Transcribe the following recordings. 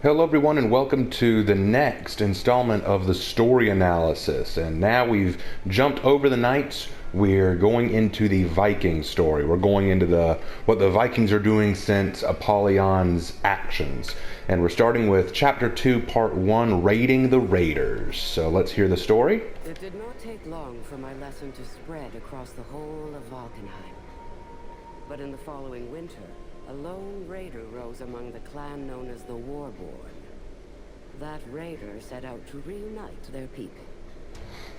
Hello everyone and welcome to the next installment of the story analysis. And now we've jumped over the knights. We're going into the Viking story. We're going into what the Vikings are doing since Apollyon's actions. And we're starting with Chapter 2, Part 1, Raiding the Raiders. So let's hear the story. It did not take long for my lesson to spread across the whole of Valkenheim. But in the following winter, a lone raider rose among the clan known as the Warborn. That raider set out to reunite their people.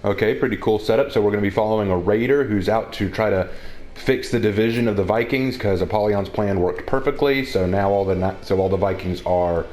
Okay, pretty cool setup. So we're going to be following a raider who's out to try to fix the division of the Vikings because Apollyon's plan worked perfectly. So now all the Vikings are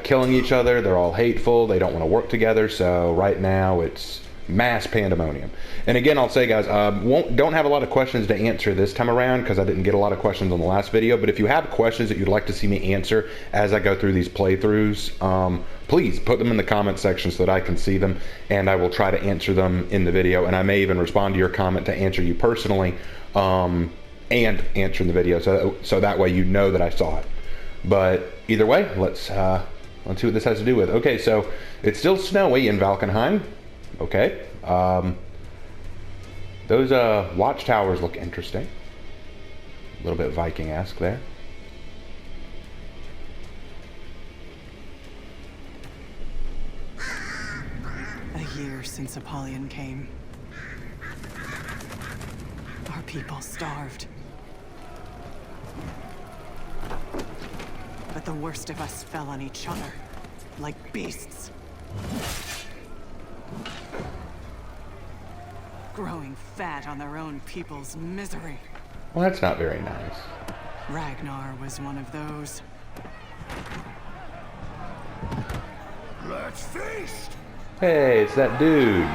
killing each other. They're all hateful. They don't want to work together. So right now it's mass pandemonium. And again, I'll say, guys, don't have a lot of questions to answer this time around because I didn't get a lot of questions on the last video. But if you have questions that you'd like to see me answer as I go through these playthroughs, please put them in the comment section so that I can see them, and I will try to answer them in the video. And I may even respond to your comment to answer you personally, and answer in the video, so that way you know that I saw it. But either way, let's see what this has to do with. Okay, so it's still snowy in Valkenheim. Okay, those watchtowers look interesting. A little bit Viking-esque there. A year since Apollyon came. Our people starved. But the worst of us fell on each other, like beasts. Growing fat on their own people's misery. Well, that's not very nice. Ragnar was one of those. Let's feast! Hey, it's that dude.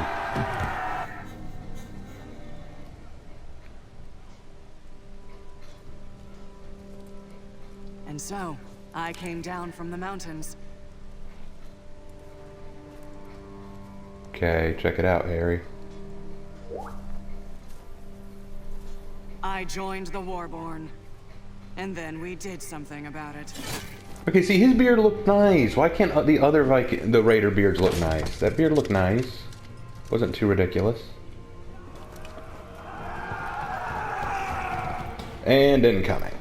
And so, I came down from the mountains. Okay, check it out, Harry. I joined the Warborn. And then we did something about it. Okay, see, his beard looked nice. Why can't the other the Raider beards look nice? That beard looked nice. Wasn't too ridiculous. And incoming.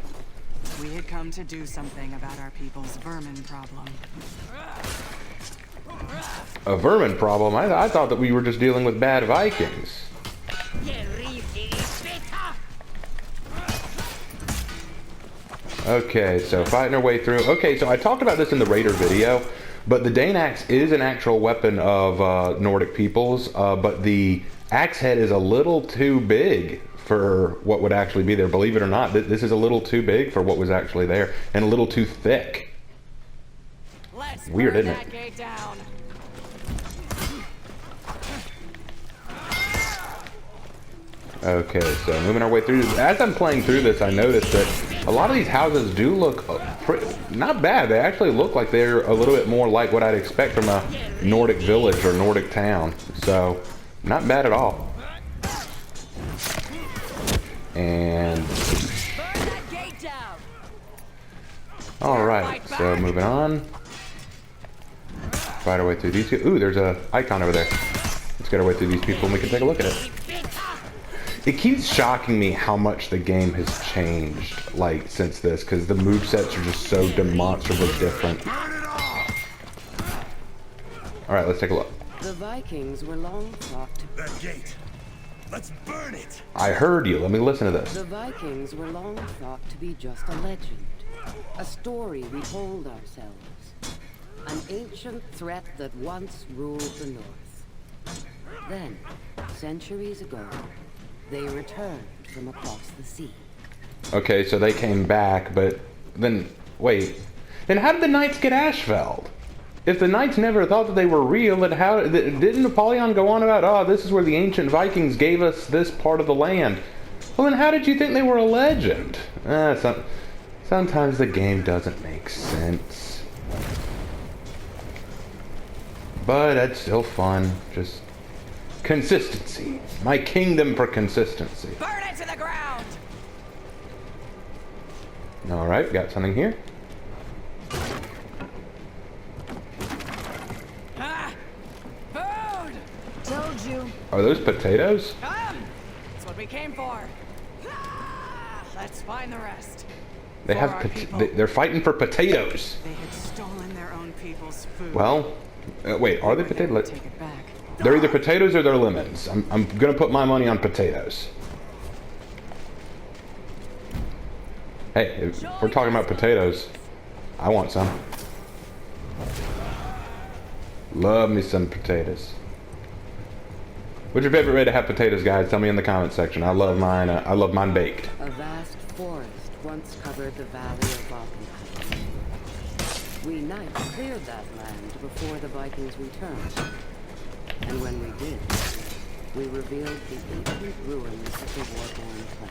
We had come to do something about our people's vermin problem. A vermin problem? I thought that we were just dealing with bad Vikings. Okay, so fighting our way through. Okay, so I talked about this in the Raider video, but the Dane axe is an actual weapon of Nordic peoples, but the axe head is a little too big for what would actually be there. Believe it or not, this is a little too big for what was actually there, and a little too thick. Weird, isn't it? Okay, so moving our way through. As I'm playing through this, I noticed that a lot of these houses do look not bad. They actually look like they're a little bit more like what I'd expect from a Nordic village or Nordic town. So, not bad at all. And alright, so moving on. Fight our way through these. Ooh, there's an icon over there. Let's get our way through these people and we can take a look at it. It keeps shocking me how much the game has changed, like, since this, because the movesets are just so demonstrably different. Alright, let's take a look. The Vikings were long thought to... That gate. Let's burn it! I heard you. Let me listen to this. The Vikings were long thought to be just a legend. A story we told ourselves. An ancient threat that once ruled the North. Then, centuries ago, they returned from across the sea. Okay, so they came back, but then, wait. Then how did the Knights get Ashfeld? If the Knights never thought that they were real, then how didn't Apollyon go on about, oh, this is where the ancient Vikings gave us this part of the land? Well, then how did you think they were a legend? Sometimes the game doesn't make sense. But it's still fun. Just consistency. My kingdom for consistency. Burn it to the ground! Alright, got something here. Are those potatoes? Come! That's what we came for. Let's find the rest. They For have our people. they're fighting for potatoes. They had stolen their own people's food. Well, wait, are they We're there to potatoes? take it back. They're either potatoes or they're lemons. I'm gonna put my money on potatoes. Hey, if we're talking about potatoes, I want some. Love me some potatoes. What's your favorite way to have potatoes, guys? Tell me in the comment section. I love mine. I love mine baked. A vast forest once covered the valley of Valkenheim. We knights cleared that land before the Vikings returned. And when we did, we revealed the ancient ruins of the Warborn clan.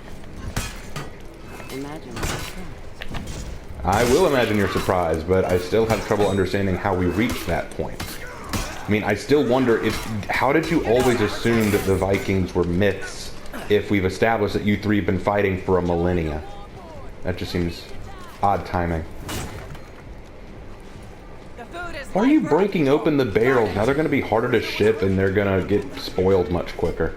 Imagine our surprise. I will imagine you're surprised, but I still have trouble understanding how we reached that point. I mean, I still wonder how did you always assume that the Vikings were myths if we've established that you three have been fighting for a millennia? That just seems odd timing. Why are you breaking open the barrels? Now they're going to be harder to ship and they're going to get spoiled much quicker.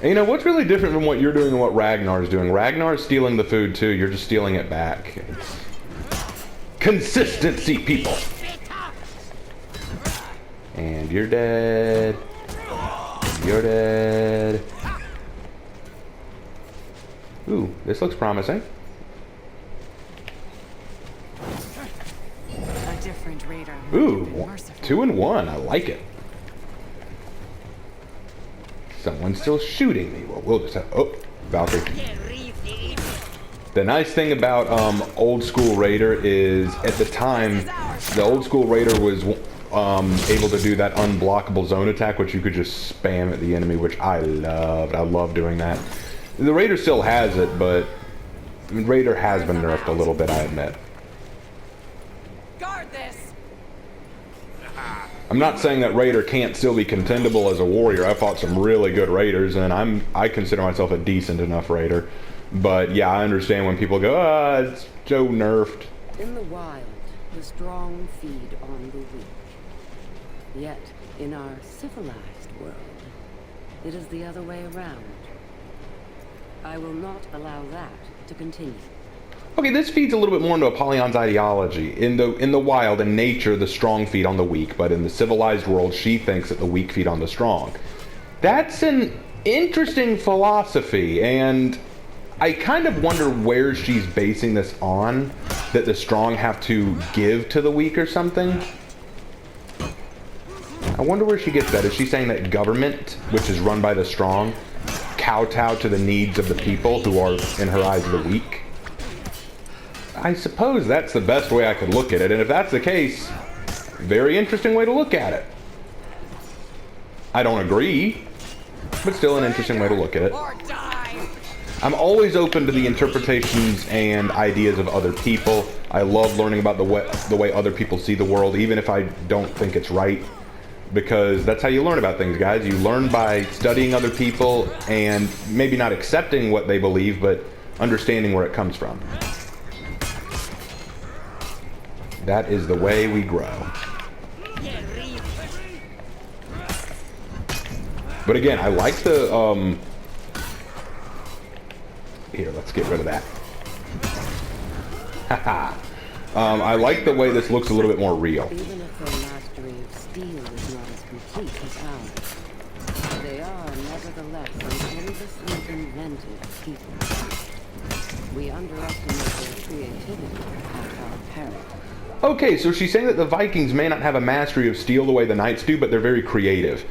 And you know, what's really different from what you're doing and what Ragnar's doing? Ragnar's stealing the food too. You're just stealing it back. It's consistency, people. And you're dead. You're dead. Ooh, this looks promising. A different raider. Ooh, 2 and 1. I like it. Someone's still shooting me. Well, we'll just have... Oh, Valkyrie. The nice thing about old school Raider is, at the time, the old school Raider was able to do that unblockable zone attack, which you could just spam at the enemy, which I loved. I love doing that. The Raider still has it, but Raider has been nerfed a little bit, I admit. Guard this. I'm not saying that Raider can't still be contendable as a warrior. I fought some really good Raiders, and I consider myself a decent enough Raider. But yeah, I understand when people go, it's so nerfed. In the wild, the strong feed on the weak. Yet, in our civilized world, it is the other way around. I will not allow that to continue. Okay, this feeds a little bit more into Apollyon's ideology. In the wild, in nature, the strong feed on the weak, but in the civilized world, she thinks that the weak feed on the strong. That's an interesting philosophy, and I kind of wonder where she's basing this on, that the strong have to give to the weak or something. I wonder where she gets that. Is she saying that government, which is run by the strong, kowtow to the needs of the people who are, in her eyes, the weak? I suppose that's the best way I could look at it, and if that's the case, very interesting way to look at it. I don't agree, but still an interesting way to look at it. I'm always open to the interpretations and ideas of other people. I love learning about the way other people see the world, even if I don't think it's right, because that's how you learn about things, guys. You learn by studying other people and maybe not accepting what they believe, but understanding where it comes from. That is the way we grow. But again, I like the, here, let's get rid of that. Haha. I like the way this looks a little bit more real. Even if their mastery of steel is not as complete as ours, they are nevertheless an endlessly inventive people. We underestimate their creativity at our peril. Okay, so she's saying that the Vikings may not have a mastery of steel the way the Knights do, but they're very creative.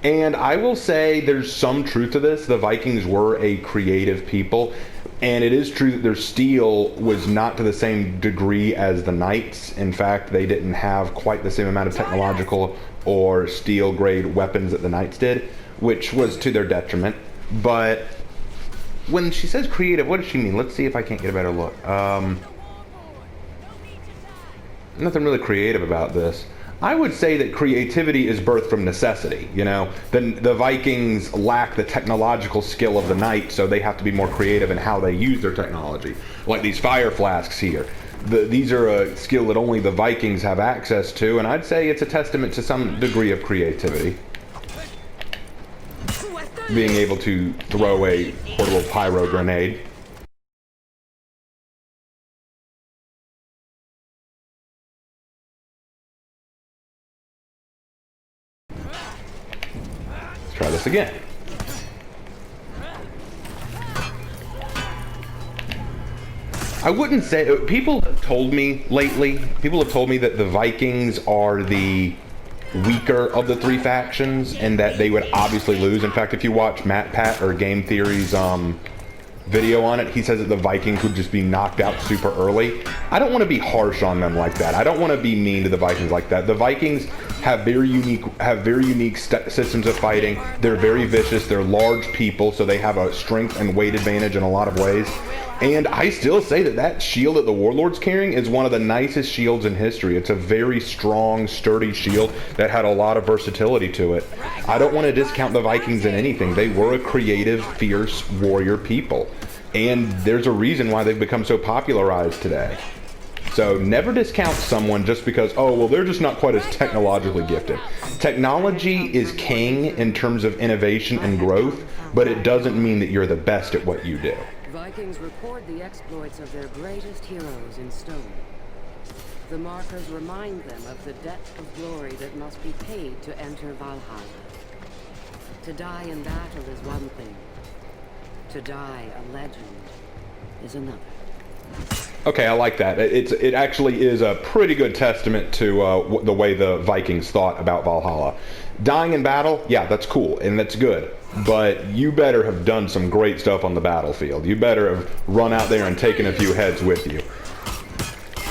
And I will say there's some truth to this. The Vikings were a creative people, and it is true that their steel was not to the same degree as the Knights. In fact, they didn't have quite the same amount of technological or steel-grade weapons that the Knights did, which was to their detriment. But when she says creative, what does she mean? Let's see if I can't get a better look. Nothing really creative about this. I would say that creativity is birthed from necessity. You know, the Vikings lack the technological skill of the Knights, so they have to be more creative in how they use their technology. Like these fire flasks here. these are a skill that only the Vikings have access to, and I'd say it's a testament to some degree of creativity. Being able to throw a portable pyro grenade. Let's try this again. I wouldn't say, people have told me lately, that the Vikings are the weaker of the three factions and that they would obviously lose. In fact, if you watch Matt Pat or Game Theory's video on it, he says that the Vikings would just be knocked out super early. I don't want to be harsh on them like that. I don't want to be mean to the Vikings like that. The Vikings have very unique systems of fighting. They're very vicious. They're large people, so they have a strength and weight advantage in a lot of ways. And I still say that shield that the Warlord's carrying is one of the nicest shields in history. It's a very strong, sturdy shield that had a lot of versatility to it. I don't want to discount the Vikings in anything. They were a creative, fierce warrior people. And there's a reason why they've become so popularized today. So never discount someone just because, oh, well, they're just not quite as technologically gifted. Technology is king in terms of innovation and growth, but it doesn't mean that you're the best at what you do. Vikings record the exploits of their greatest heroes in stone. The markers remind them of the debt of glory that must be paid to enter Valhalla. To die in battle is one thing. To die a legend is another. Okay, I like that. It actually is a pretty good testament to the way the Vikings thought about Valhalla. Dying in battle, yeah, that's cool, and that's good. But you better have done some great stuff on the battlefield. You better have run out there and taken a few heads with you.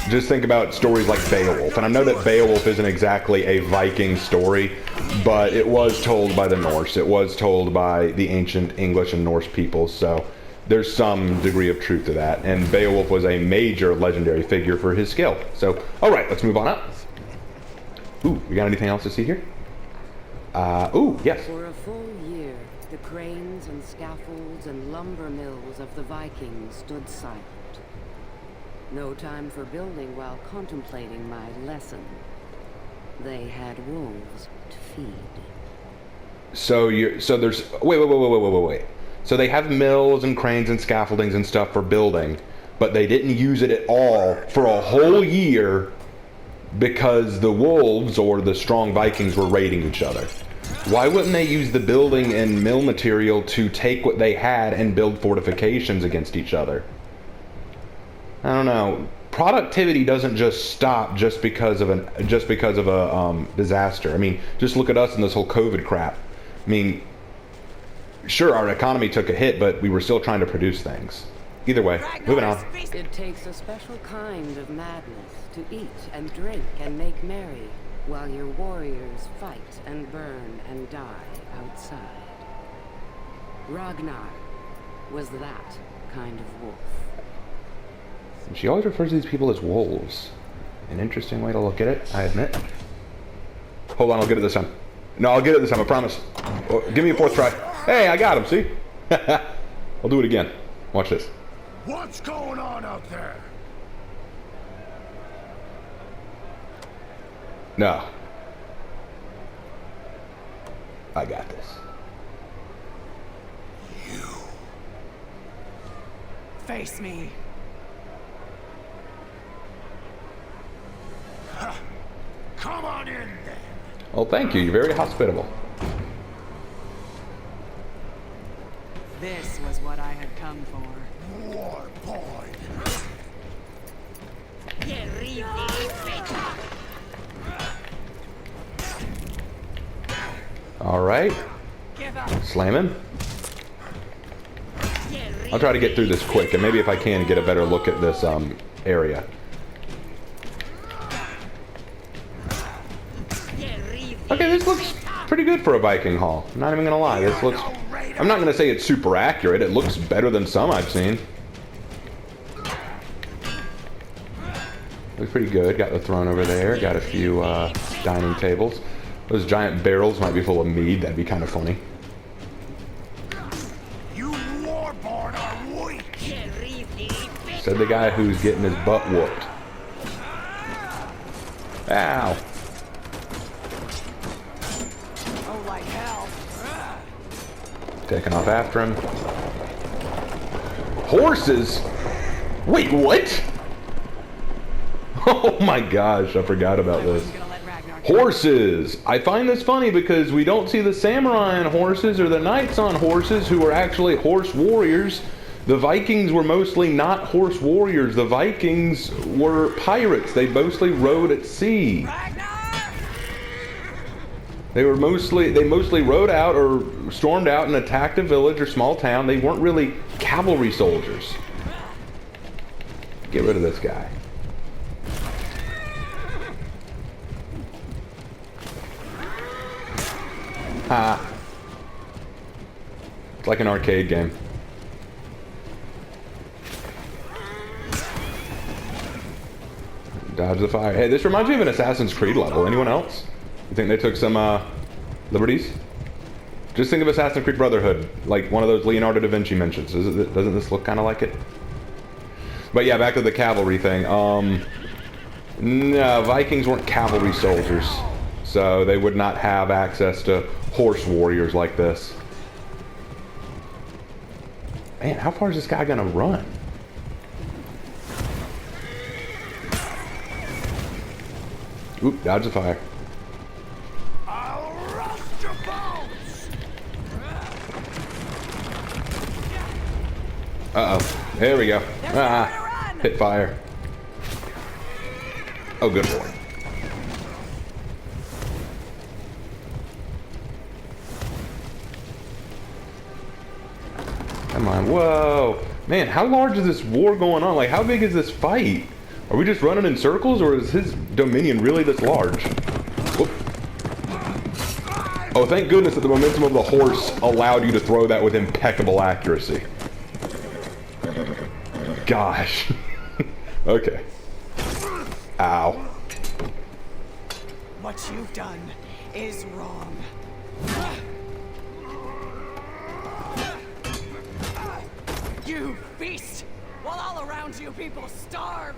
Just think about stories like Beowulf. And I know that Beowulf isn't exactly a Viking story, but it was told by the Norse. It was told by the ancient English and Norse peoples, so there's some degree of truth to that. And Beowulf was a major legendary figure for his skill. So, all right, let's move on up. Ooh, we got anything else to see here? Ooh, yes. For a full year, the cranes and scaffolds and lumber mills of the Vikings stood silent. No time for building while contemplating my lesson. They had wolves to feed. So there's wait. So they have mills and cranes and scaffoldings and stuff for building, but they didn't use it at all for a whole year because the wolves or the strong Vikings were raiding each other. Why wouldn't they use the building and mill material to take what they had and build fortifications against each other? I don't know. Productivity doesn't just stop just because of a disaster. I mean, just look at us in this whole COVID crap. I mean, sure, our economy took a hit, but we were still trying to produce things. Either way, moving on. It takes a special kind of madness to eat and drink and make merry while your warriors fight and burn and die outside. Ragnar was that kind of wolf. She always refers to these people as wolves. An interesting way to look at it, I admit. Hold on, I'll get it this time. No, I'll get it this time, I promise. Oh, give me a fourth try. Hey, I got him, see? I'll do it again. Watch this. What's going on out there? No. I got this. You. Face me. Come on in then. Well, thank you. You're very hospitable. This was what I had come for. Warborn. All right. Give up. Slam him. I'll try to get through this quick, and maybe if I can get a better look at this area. Okay, this looks pretty good for a Viking hall. I'm not even gonna lie. This looks. I'm not gonna say it's super accurate. It looks better than some I've seen. Looks pretty good. Got the throne over there. Got a few dining tables. Those giant barrels might be full of mead. That'd be kind of funny. You Warborn are weak. Said the guy who's getting his butt whooped. Ow. Oh, like hell. Taking off after him. Horses? Wait, what? Oh my gosh, I forgot about this. Gonna let Ragnar go. Horses! I find this funny because we don't see the samurai on horses or the knights on horses who are actually horse warriors. The Vikings were mostly not horse warriors. The Vikings were pirates. They mostly rode at sea. Ragnar! They mostly rode out or stormed out and attacked a village or small town. They weren't really cavalry soldiers. Get rid of this guy. Ha. It's like an arcade game. Dodge the fire. Hey, this reminds me of an Assassin's Creed level. Anyone else? You think they took some liberties? Just think of Assassin's Creed Brotherhood, like one of those Leonardo da Vinci mentions. Doesn't this look kind of like it? But yeah, back to the cavalry thing. No, Vikings weren't cavalry soldiers, so they would not have access to horse warriors like this. Man, how far is this guy gonna run? Oop, dodge the fire. I'll rust your bones! Uh-oh. There we go. Ah, hit fire. Oh, good boy. Come on. Whoa. Man, how large is this war going on? Like, how big is this fight? Are we just running in circles, or is his dominion really this large? Whoop. Oh, thank goodness that the momentum of the horse allowed you to throw that with impeccable accuracy. Gosh. Okay. Ow. What you've done is wrong. You feast while all around you people starve.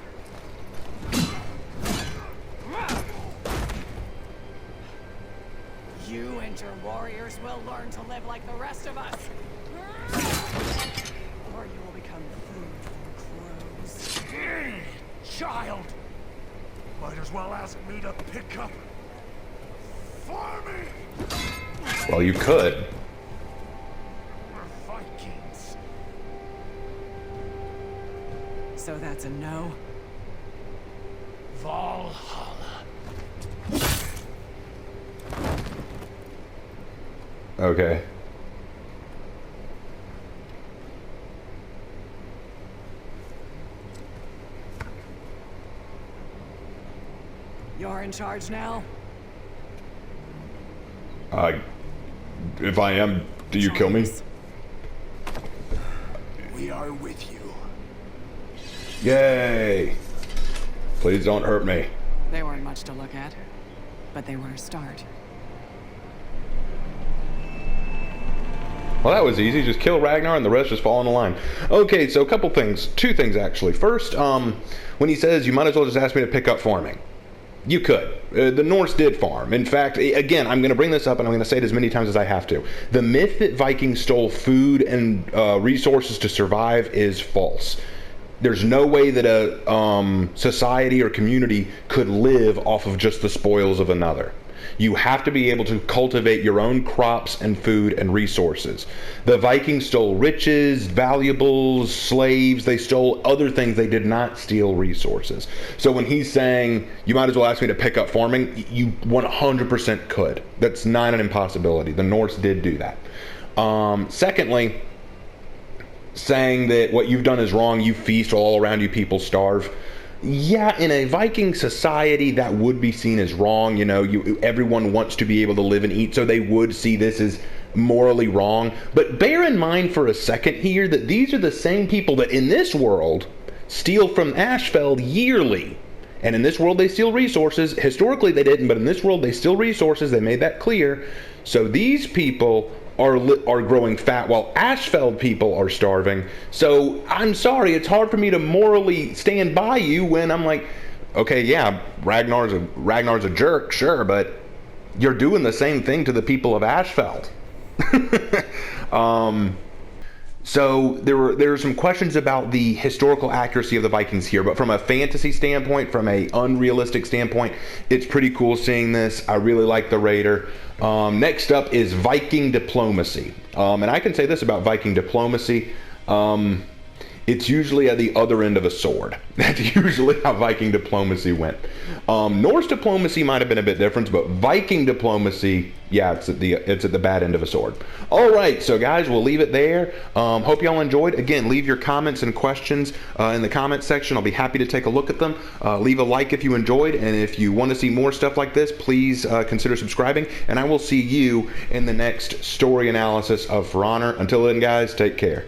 You and your warriors will learn to live like the rest of us. Or you will become food for crows. Child! Might as well ask me to pick up farming! Well, you could. We're Vikings. So that's a no? Valhalla. Okay. You're in charge now? If I am, do you kill me? We are with you. Yay! Please don't hurt me. They weren't much to look at, but they were a start. Well, that was easy. Just kill Ragnar and the rest just fall in the line. Okay, so a couple things. Two things, actually. First, when he says, you might as well just ask me to pick up farming. You could. The Norse did farm. In fact, again, I'm going to bring this up and I'm going to say it as many times as I have to. The myth that Vikings stole food and resources to survive is false. There's no way that a society or community could live off of just the spoils of another. You have to be able to cultivate your own crops and food and resources. The Vikings stole riches, valuables, slaves. They stole other things. They did not steal resources. So when he's saying, you might as well ask me to pick up farming, you 100% could. That's not an impossibility. The Norse did do that. Secondly, saying that what you've done is wrong, you feast while all around you people starve. Yeah, in a Viking society, that would be seen as wrong. You know, everyone wants to be able to live and eat, so they would see this as morally wrong. But bear in mind for a second here that these are the same people that in this world steal from Ashfeld yearly. And in this world, they steal resources. Historically, they didn't, but in this world, they steal resources. They made that clear. So these people are growing fat while Ashfeld people are starving. So I'm sorry, it's hard for me to morally stand by you when I'm like, okay, yeah, Ragnar's a jerk, sure, but you're doing the same thing to the people of Ashfeld. So there were some questions about the historical accuracy of the Vikings here, but from a fantasy standpoint, from a unrealistic standpoint, it's pretty cool seeing this. I really like the Raider. Next up is Viking diplomacy, and I can say this about Viking diplomacy. It's usually at the other end of a sword. That's usually how Viking diplomacy went. Norse diplomacy might have been a bit different, but Viking diplomacy, yeah, it's at the bad end of a sword. All right, so guys, we'll leave it there. Hope y'all enjoyed. Again, leave your comments and questions in the comments section. I'll be happy to take a look at them. Leave a like if you enjoyed, and if you want to see more stuff like this, please consider subscribing, and I will see you in the next story analysis of For Honor. Until then, guys, take care.